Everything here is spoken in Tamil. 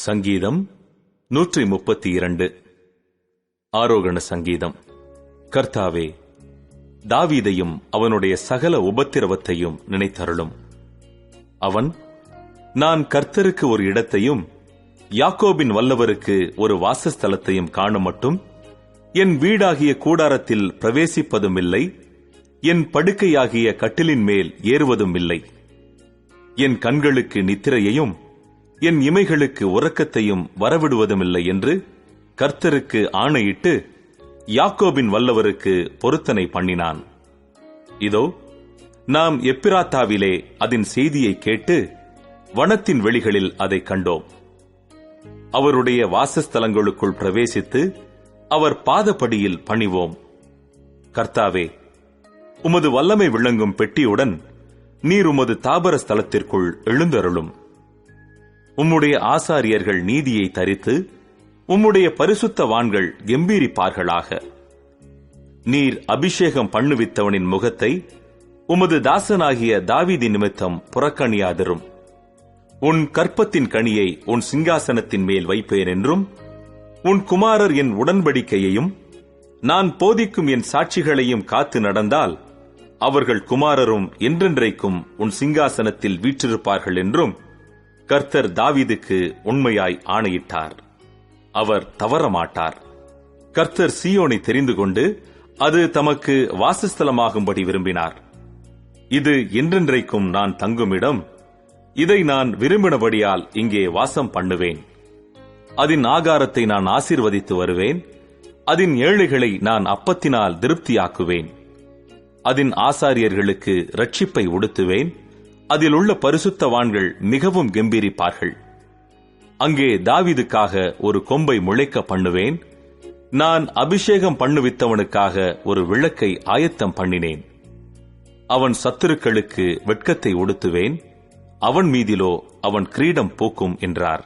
சங்கீதம் 132. ஆரோகண சங்கீதம். கர்த்தாவே, தாவீதையும் அவனுடைய சகல உபத்திரவத்தையும் நினைத்தருளும். அவன், நான் கர்த்தருக்கு ஒரு இடத்தையும் யாக்கோபின் வல்லவருக்கு ஒரு வாசஸ்தலத்தையும் காணுமட்டும் என் வீடாகிய கூடாரத்தில் பிரவேசிப்பதுமில்லை, என் படுக்கையாகிய கட்டிலின் மேல் ஏறுவதும் இல்லை. என் கண்களுக்கு நித்திரையையும் என் இமைகளுக்கு உறக்கத்தையும் வரவிடுவதுமில்லை என்று கர்த்தருக்கு ஆணையிட்டு யாக்கோபின் வல்லவருக்கு பொருத்தனை பண்ணினான். இதோ, நாம் எப்பிராத்தாவிலே அதன் செய்தியை கேட்டு வனத்தின் வெளிகளில் அதை கண்டோம். அவருடைய வாசஸ்தலங்களுக்குள் பிரவேசித்து அவர் பாதப்படியில் பணிவோம். கர்த்தாவே, உமது வல்லமை விளங்கும் பெட்டியுடன் நீர் உமது தாபர ஸ்தலத்திற்குள் எழுந்தருளும். உம்முடைய ஆசாரியர்கள் நீதியை தரித்து உம்முடைய பரிசுத்தவான்கள் கெம்பீரிப்பார்களாக. நீர் அபிஷேகம் பண்ணுவித்தவனின் முகத்தை உமது தாசனாகிய தாவீது நிமித்தம் புறக்கணியாதிரும். உன் கற்பத்தின் கனியை உன் சிங்காசனத்தின் மேல் வைப்பேன் என்றும், உன் குமாரர் என் உடன்படிக்கையையும் நான் போதிக்கும் என் சாட்சிகளையும் காத்து நடந்தால் அவர்கள் குமாரரும் என்றென்றைக்கும் உன் சிங்காசனத்தில் வீற்றிருப்பார்கள் என்றும் கர்த்தர் தாவீதுக்கு உண்மையாய் ஆணையிட்டார். அவர் தவறமாட்டார். கர்த்தர் சீயோனை தெரிந்து கொண்டு அது தமக்கு வாசஸ்தலமாகும்படி விரும்பினார். இது என்றென்றைக்கும் நான் தங்குமிடம். இதை நான் விரும்பினபடியால் இங்கே வாசம் பண்ணுவேன். அதன் ஆகாரத்தை நான் ஆசீர்வதித்து வருவேன். அதன் ஏழைகளை நான் அப்பத்தினால் திருப்தியாக்குவேன். அதன் ஆசாரியர்களுக்கு இரட்சிப்பை உடுத்துவேன். அதில் உள்ள பரிசுத்தவான்கள் மிகவும் கெம்பீரிப்பார்கள். அங்கே தாவீதுக்காக ஒரு கொம்பை முளைக்க பண்ணுவேன். நான் அபிஷேகம் பண்ணுவித்தவனுக்காக ஒரு விளக்கை ஆயத்தம் பண்ணினேன். அவன் சத்துருக்களுக்கு வெட்கத்தை உடுத்துவேன். அவன் மீதிலோ அவன் கிரீடம் பூக்கும் என்றார்.